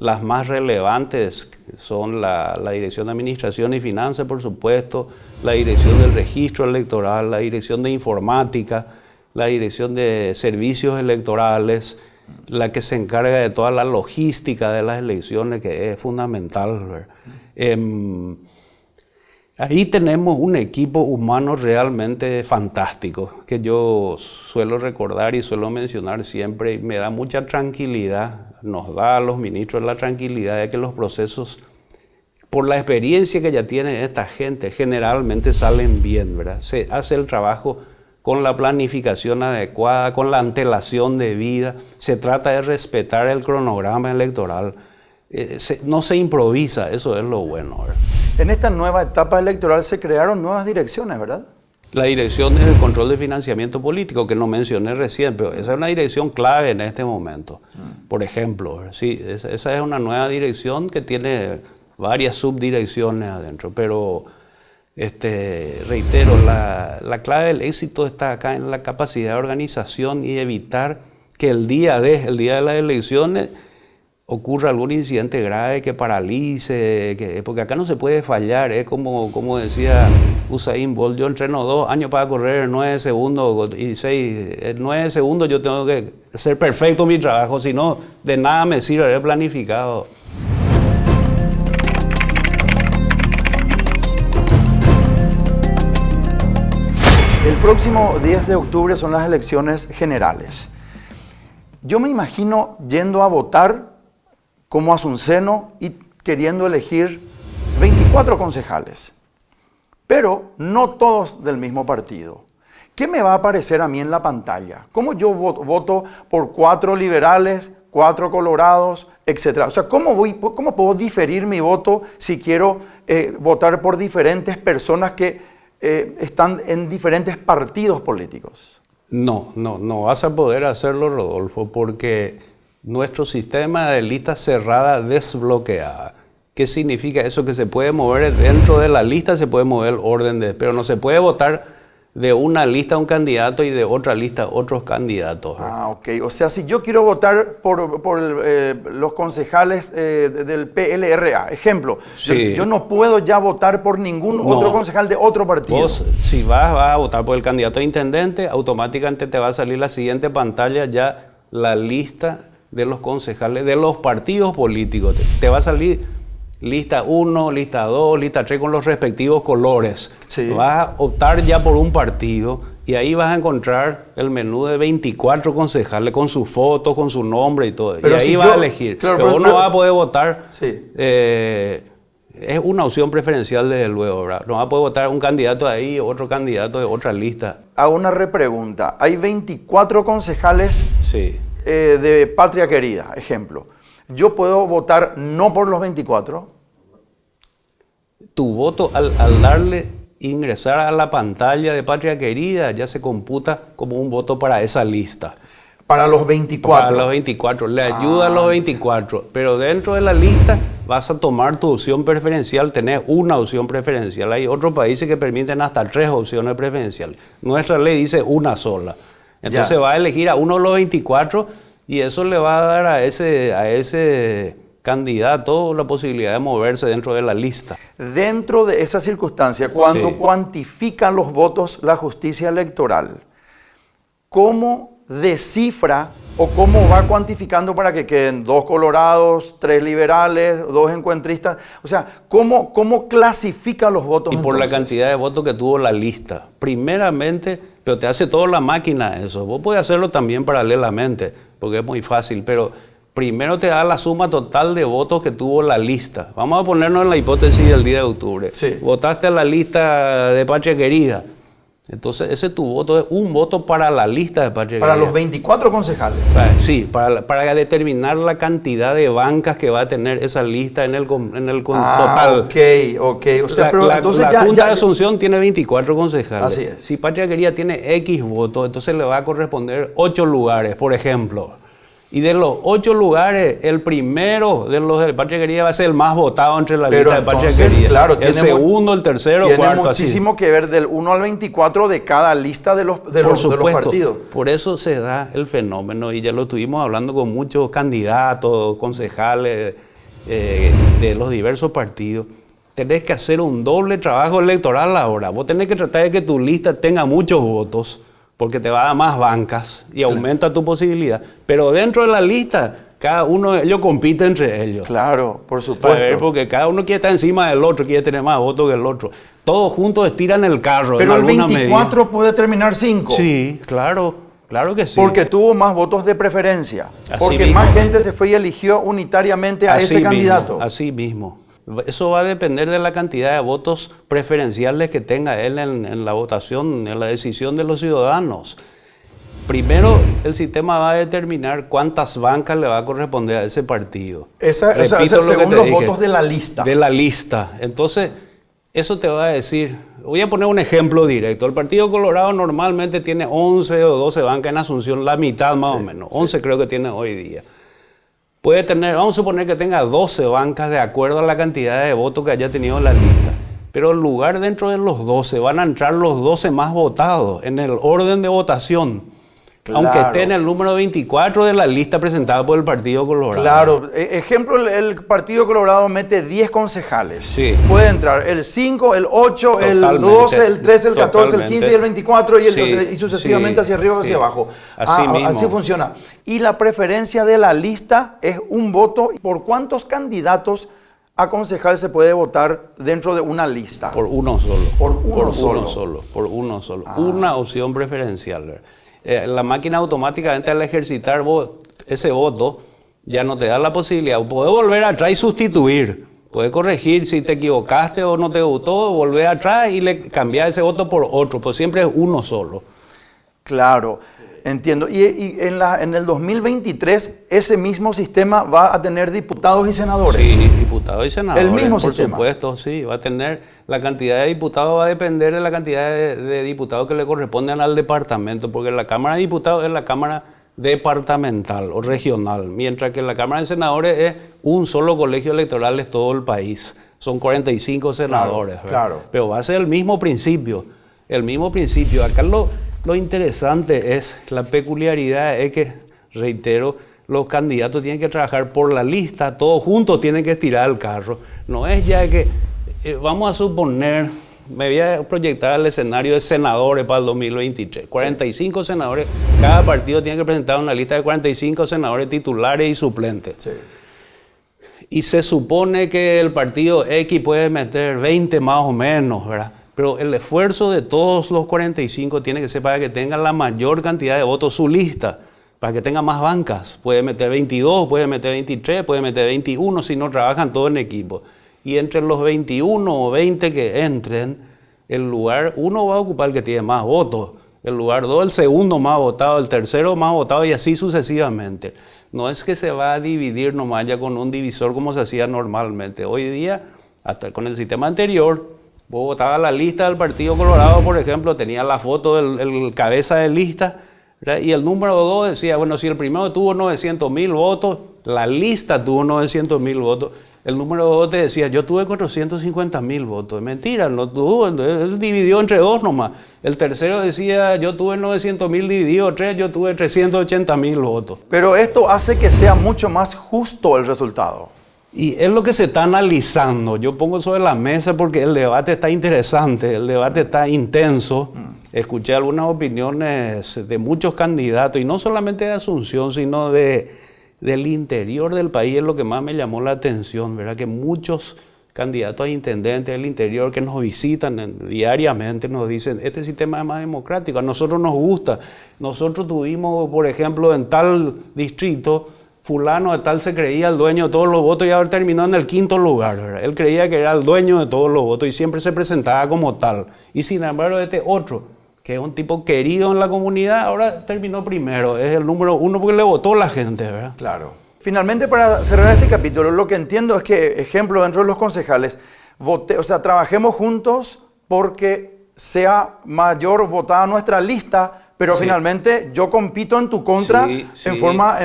las más relevantes son la Dirección de Administración y Finanzas, por supuesto, la Dirección del Registro Electoral, la Dirección de Informática, la Dirección de Servicios Electorales, la que se encarga de toda la logística de las elecciones, que es fundamental, ¿verdad? Ahí tenemos un equipo humano realmente fantástico, que yo suelo recordar y suelo mencionar siempre, y me da mucha tranquilidad, nos da a los ministros la tranquilidad de que los procesos, por la experiencia que ya tiene esta gente, generalmente salen bien, ¿verdad? Se hace el trabajo con la planificación adecuada, con la antelación debida, se trata de respetar el cronograma electoral, no se improvisa, eso es lo bueno, ¿verdad? En esta nueva etapa electoral se crearon nuevas direcciones, ¿verdad? La dirección es el control de financiamiento político, que no mencioné recién, pero esa es una dirección clave en este momento. Por ejemplo, sí, esa es una nueva dirección que tiene varias subdirecciones adentro, pero reitero, la clave del éxito está acá en la capacidad de organización y evitar que el día de las elecciones ocurra algún incidente grave que paralice, porque acá no se puede fallar, es como decía Usain Bolt, yo entreno 2 años para correr 9 segundos y 9 segundos yo tengo que ser perfecto en mi trabajo, si no, de nada me sirve haber planificado. El próximo 10 de octubre son las elecciones generales. Yo me imagino yendo a votar como asunceno y queriendo elegir 24 concejales, pero no todos del mismo partido. ¿Qué me va a aparecer a mí en la pantalla? ¿Cómo yo voto por 4 liberales, 4 colorados, etcétera? O sea, ¿cómo puedo diferir mi voto si quiero votar por diferentes personas que están en diferentes partidos políticos? No vas a poder hacerlo, Rodolfo, porque nuestro sistema de lista cerrada desbloqueada. ¿Qué significa eso? Que se puede mover dentro de la lista, se puede mover el orden, pero no se puede votar de una lista a un candidato y de otra lista a otros candidatos. Ah, ok. O sea, si yo quiero votar por los concejales del PLRA, ejemplo, sí. yo no puedo ya votar por ningún otro concejal de otro partido. Vos, si vas a votar por el candidato a intendente, automáticamente te va a salir la siguiente pantalla ya la lista de los concejales de los partidos políticos. Te va a salir lista 1, lista 2, lista 3 con los respectivos colores. Sí. Vas a optar ya por un partido y ahí vas a encontrar el menú de 24 concejales con su foto, con su nombre y todo. Pero y ahí si vas a elegir. Claro, pero vos no vas a poder votar. Sí. Es una opción preferencial desde luego, ¿verdad? No vas a poder votar un candidato de ahí, otro candidato de otra lista. Hago una repregunta. Hay 24 concejales Sí. De Patria Querida, ejemplo. ¿Yo puedo votar no por los 24? Tu voto, al darle ingresar a la pantalla de Patria Querida, ya se computa como un voto para esa lista. Para los 24. Para los 24. Le ayuda a los 24. Pero dentro de la lista vas a tomar tu opción preferencial. Tenés una opción preferencial. Hay otros países que permiten hasta 3 opciones preferenciales. Nuestra ley dice una sola. Entonces va a elegir a uno de los 24 y eso le va a dar a ese candidato la posibilidad de moverse dentro de la lista. Dentro de esa circunstancia, cuando cuantifican los votos la justicia electoral, ¿cómo descifra o cómo va cuantificando para que queden 2 colorados, 3 liberales, 2 encuentristas? O sea, ¿cómo clasifican los votos? Y por entonces? la cantidad de votos que tuvo la lista. Primeramente, pero te hace toda la máquina eso. Vos podés hacerlo también paralelamente, porque es muy fácil, pero primero te da la suma total de votos que tuvo la lista. Vamos a ponernos en la hipótesis del día de octubre. Sí. Votaste a la lista de Patria Querida. Entonces, ese tu voto es un voto para la lista de Patria Querida. Para los 24 concejales. Sí, para determinar la cantidad de bancas que va a tener esa lista en el total. Ok. O sea, pero entonces la Junta de Asunción tiene 24 concejales. Así es. Si Patria Querida tiene X votos, entonces le va a corresponder 8 lugares, por ejemplo. Y de los 8 lugares, el primero de los de Patria Querida va a ser el más votado entre la lista de Patria Querida. Claro, el segundo, el tercero, tiene cuarto, muchísimo así. que ver del 1 al 24 de cada lista de los partidos. Por eso se da el fenómeno, y ya lo estuvimos hablando con muchos candidatos, concejales de los diversos partidos. Tenés que hacer un doble trabajo electoral ahora. Vos tenés que tratar de que tu lista tenga muchos votos, porque te va a dar más bancas y aumenta tu posibilidad. Pero dentro de la lista Cada uno de ellos compite entre ellos. Claro, por Para supuesto. ver, porque cada uno quiere estar encima del otro, quiere tener más votos que el otro. Todos juntos estiran el carro Pero en el alguna 24 medida. puede terminar 5. Sí, claro, claro que sí. Porque tuvo más votos de preferencia. Así Porque mismo. más gente se fue y eligió unitariamente a Así ese mismo, candidato. así mismo. Eso va a depender de la cantidad de votos preferenciales que tenga él en la votación, en la decisión de los ciudadanos. Primero, el sistema va a determinar cuántas bancas le va a corresponder a ese partido. Repito lo que según te los dije, votos de la lista. de la lista. Entonces, eso te va a decir, voy a poner un ejemplo directo. El Partido Colorado normalmente tiene 11 o 12 bancas en Asunción, la mitad más o menos. 11 creo que tiene hoy día. Puede tener, vamos a suponer que tenga 12 bancas de acuerdo a la cantidad de votos que haya tenido la lista. Pero en lugar dentro de los 12 van a entrar los 12 más votados en el orden de votación. Claro. Aunque esté en el número 24 de la lista presentada por el Partido Colorado. Claro, ejemplo, el Partido Colorado mete 10 concejales. Sí. Puede entrar el 5, el 8, el Totalmente. 12, el 13, el 14, el Totalmente. 15 y el 24 Sí, y sucesivamente sí, hacia arriba o hacia sí. abajo. Así mismo. Así funciona. Y la preferencia de la lista es un voto. ¿Por cuántos candidatos a concejal se puede votar dentro de una lista? Por uno solo. Por uno solo. Por uno solo. Una opción preferencial. ¿Verdad? La máquina automáticamente al ejercitar ese voto ya no te da la posibilidad. Puedes volver atrás y sustituir. Puedes corregir si te equivocaste o no te gustó, volver atrás y le cambiar ese voto por otro. Pues siempre es uno solo. Claro, entiendo. Y en el 2023 ese mismo sistema va a tener diputados y senadores. Sí, diputados y senadores. El mismo por sistema. supuesto, sí. Va a tener la cantidad de diputados, va a depender de la cantidad de diputados que le corresponden al departamento, porque la Cámara de Diputados es la Cámara departamental o regional, mientras que la Cámara de Senadores es un solo colegio electoral, es todo el país. Son 45 senadores. Claro, ¿verdad? claro. Pero va a ser el mismo principio. El mismo principio. Acá lo interesante es, la peculiaridad es que, reitero, los candidatos tienen que trabajar por la lista, todos juntos tienen que estirar el carro. No es ya que, vamos a suponer, me voy a proyectar el escenario de senadores para el 2023. 45 senadores, cada partido tiene que presentar una lista de 45 senadores titulares y suplentes. Sí. Y se supone que el partido X puede meter 20 más o menos, ¿verdad? Pero el esfuerzo de todos los 45 tiene que ser para que tengan la mayor cantidad de votos su lista, para que tenga más bancas. Puede meter 22, puede meter 23, puede meter 21 si no trabajan todos en equipo. Y entre los 21 o 20 que entren, el lugar 1 va a ocupar el que tiene más votos, el lugar 2 el segundo más votado, el tercero más votado y así sucesivamente. No es que se va a dividir nomás ya con un divisor como se hacía normalmente. Hoy día, hasta con el sistema anterior, vos votabas la lista del Partido Colorado, por ejemplo, tenía la foto del cabeza de lista, ¿verdad? Y el número 2 decía, bueno, si el primero tuvo 900.000 votos, la lista tuvo 900.000 votos. El número 2 te decía, yo tuve 450.000 votos. Mentira, no tuvo, él dividió entre 2 nomás. El tercero decía, yo tuve 900.000 dividido 3, yo tuve 380.000 votos. Pero esto hace que sea mucho más justo el resultado. Y es lo que se está analizando. Yo pongo sobre la mesa porque el debate está interesante, el debate está intenso. Escuché algunas opiniones de muchos candidatos, y no solamente de Asunción, sino del interior del país. Es lo que más me llamó la atención, ¿verdad? Que muchos candidatos a intendentes del interior que nos visitan diariamente nos dicen, este sistema es más democrático, a nosotros nos gusta. Nosotros tuvimos, por ejemplo, en tal distrito, fulano de tal se creía el dueño de todos los votos y ahora terminó en el 5.º lugar, ¿verdad? Él creía que era el dueño de todos los votos y siempre se presentaba como tal. Y sin embargo, este otro, que es un tipo querido en la comunidad, ahora terminó primero. Es el número 1 porque le votó la gente, ¿verdad? Claro. Finalmente, para cerrar este capítulo, lo que entiendo es que, ejemplo, dentro de los concejales, trabajemos juntos porque sea mayor votada nuestra lista, pero Sí. finalmente yo compito en tu contra Sí, en sí, forma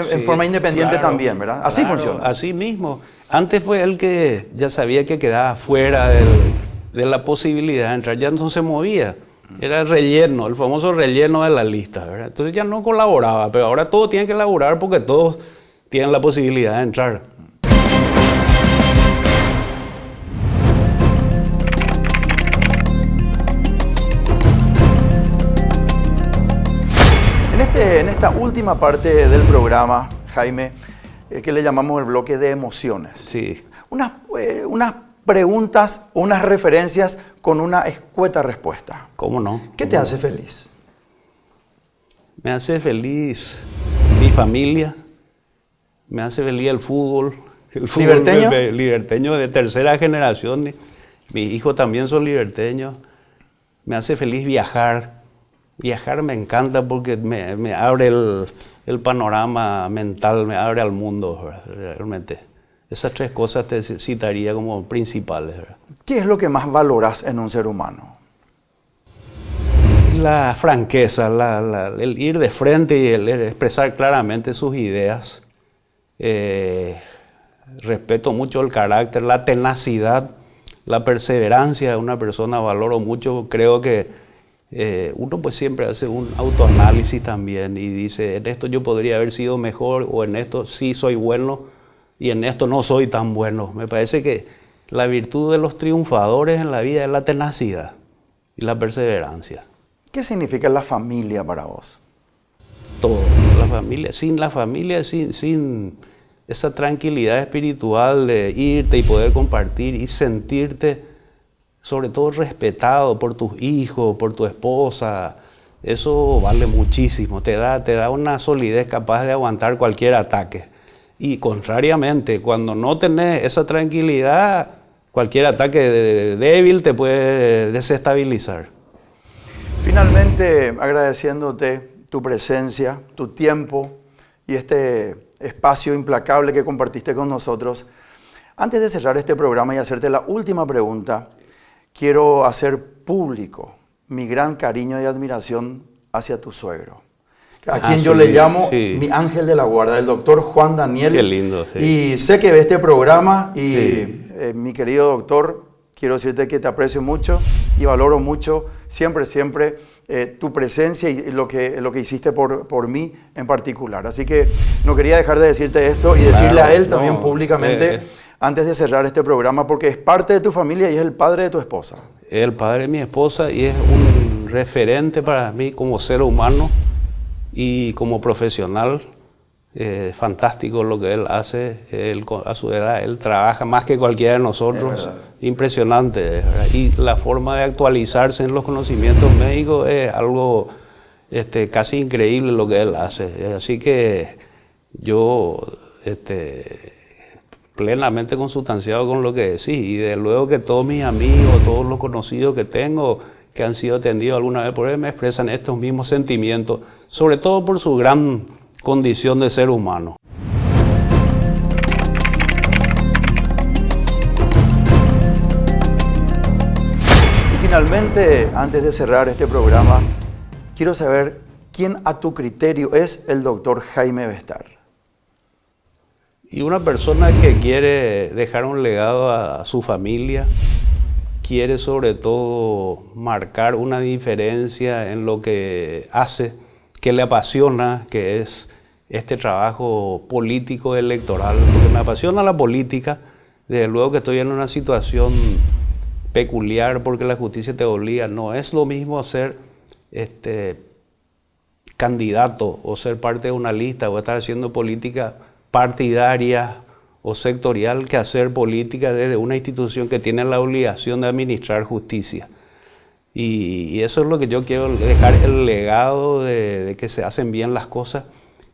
independiente claro, también, ¿verdad? Así claro, funciona. Así mismo. Antes fue el que ya sabía que quedaba fuera de la posibilidad de entrar, ya no se movía. Era el relleno, el famoso relleno de la lista, ¿verdad? Entonces ya no colaboraba, pero ahora todos tienen que elaborar porque todos tienen la posibilidad de entrar. En esta última parte del programa, Jaime, que le llamamos el bloque de emociones. Sí. Unas preguntas, unas referencias con una escueta respuesta. ¿Cómo no? ¿Qué te hace feliz? Me hace feliz mi familia, me hace feliz el fútbol. ¿Liberteño? Liberteño de tercera generación. Mis hijos también son liberteños. Me hace feliz viajar. Viajar me encanta porque me abre el panorama mental, me abre al mundo, ¿verdad? Realmente. Esas tres cosas te citaría como principales, ¿verdad? ¿Qué es lo que más valoras en un ser humano? La franqueza, el ir de frente y el expresar claramente sus ideas. Respeto mucho el carácter, la tenacidad, la perseverancia de una persona, valoro mucho. Creo que uno pues siempre hace un autoanálisis también y dice, en esto yo podría haber sido mejor, o en esto sí soy bueno y en esto no soy tan bueno. Me parece que la virtud de los triunfadores en la vida es la tenacidad y la perseverancia. ¿Qué significa la familia para vos? Todo, la familia, sin esa tranquilidad espiritual de irte y poder compartir y sentirte sobre todo respetado por tus hijos, por tu esposa, eso vale muchísimo, te da una solidez capaz de aguantar cualquier ataque. Y contrariamente, cuando no tenés esa tranquilidad, cualquier ataque débil te puede desestabilizar. Finalmente, agradeciéndote tu presencia, tu tiempo y este espacio implacable que compartiste con nosotros. Antes de cerrar este programa y hacerte la última pregunta, quiero hacer público mi gran cariño y admiración hacia tu suegro, a quien yo le llamo mi ángel de la guarda, el doctor Juan Daniel. Qué lindo. Sí. Y sé que ve este programa y mi querido doctor, quiero decirte que te aprecio mucho y valoro mucho siempre tu presencia y lo que hiciste por mí en particular. Así que no quería dejar de decirte esto y decirle a él también públicamente antes de cerrar este programa, porque es parte de tu familia y es el padre de tu esposa. Es el padre de mi esposa y es un referente para mí como ser humano y como profesional. Fantástico lo que él hace. A su edad él trabaja más que cualquiera de nosotros. Impresionante, ¿verdad? Y la forma de actualizarse en los conocimientos médicos es algo casi increíble lo que él hace. Así que yo plenamente consustanciado con lo que decís, y de luego que todos mis amigos, todos los conocidos que tengo que han sido atendidos alguna vez por él me expresan estos mismos sentimientos, sobre todo por su gran condición de ser humano. Y finalmente, antes de cerrar este programa, quiero saber quién a tu criterio es el doctor Jaime Bestard. Y una persona que quiere dejar un legado a su familia, quiere sobre todo marcar una diferencia en lo que hace, que le apasiona, que es este trabajo político electoral, porque me apasiona la política, desde luego que estoy en una situación peculiar porque la justicia te obliga, no es lo mismo ser candidato o ser parte de una lista o estar haciendo política partidaria o sectorial que hacer política desde una institución que tiene la obligación de administrar justicia. Y eso es lo que yo quiero dejar, el legado de que se hacen bien las cosas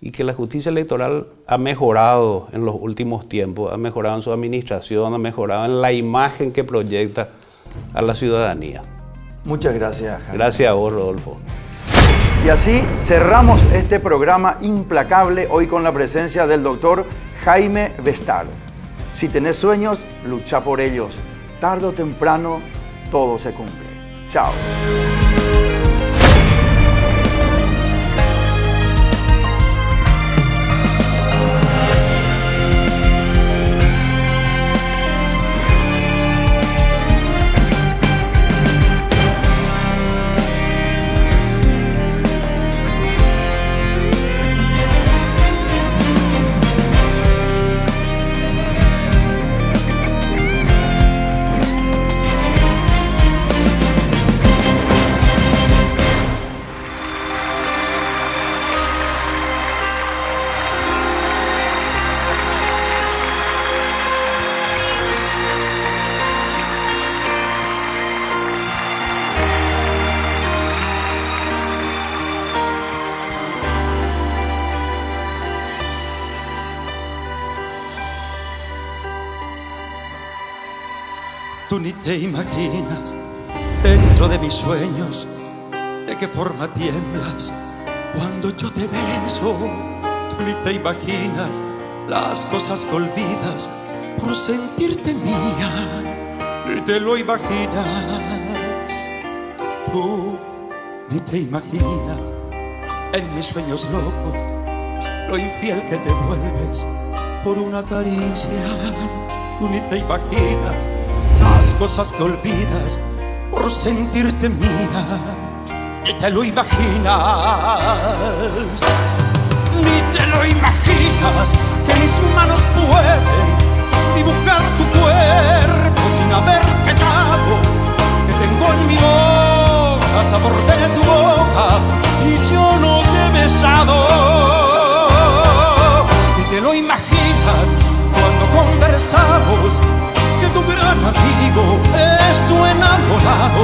y que la justicia electoral ha mejorado en los últimos tiempos, ha mejorado en su administración, ha mejorado en la imagen que proyecta a la ciudadanía. Muchas gracias, Jaime. Gracias a vos, Rodolfo. Y así cerramos este programa implacable hoy con la presencia del doctor Jaime Bestard. Si tenés sueños, lucha por ellos. Tarde o temprano, todo se cumple. Chao. Tú ni te imaginas, dentro de mis sueños, de qué forma tiemblas cuando yo te beso. Tú ni te imaginas las cosas que olvidas por sentirte mía, ni te lo imaginas. Tú ni te imaginas, en mis sueños locos, lo infiel que te vuelves por una caricia. Tú ni te imaginas las cosas que olvidas por sentirte mía, ni te lo imaginas. Ni te lo imaginas que mis manos pueden dibujar tu cuerpo sin haber pecado, que tengo en mi boca sabor de tu boca y yo no te he besado. Ni te lo imaginas cuando conversamos que tu gran amigo es tu enamorado.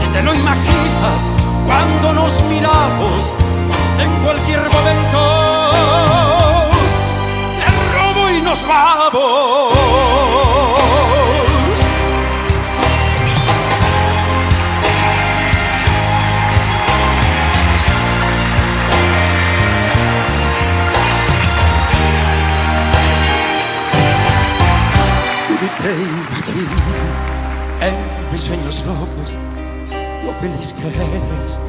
Ni te lo imaginas cuando nos miramos en cualquier momento. Te robo y nos vamos. Ni te imaginas, en mis sueños locos, lo feliz que eres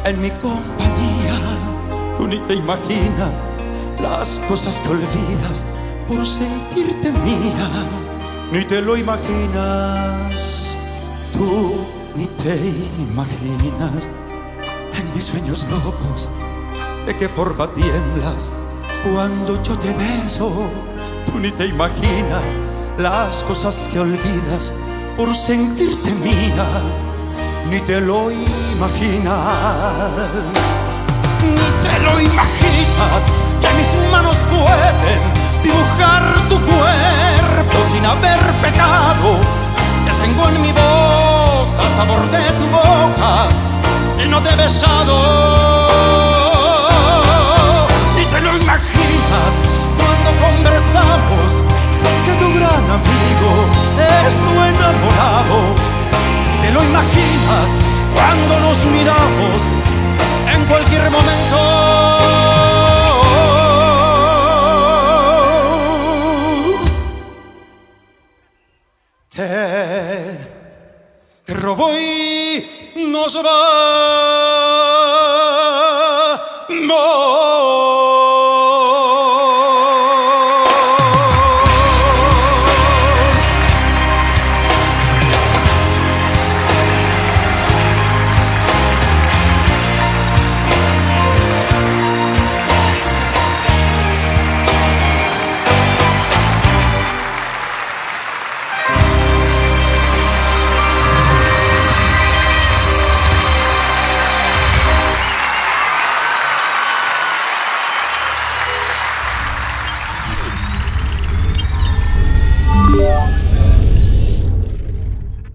en mi compañía. Tú ni te imaginas las cosas que olvidas por sentirte mía, ni te lo imaginas. Tú ni te imaginas, en mis sueños locos, de qué forma tiemblas cuando yo te beso. Tú ni te imaginas las cosas que olvidas por sentirte mía, ni te lo imaginas. Ni te lo imaginas que mis manos pueden dibujar tu cuerpo sin haber pecado, que tengo en mi boca sabor de tu boca y no te he besado. Ni te lo imaginas cuando conversamos que tu gran amigo es tu enamorado. Ni te lo imaginas cuando nos miramos en cualquier momento. Te robo y nos vamos.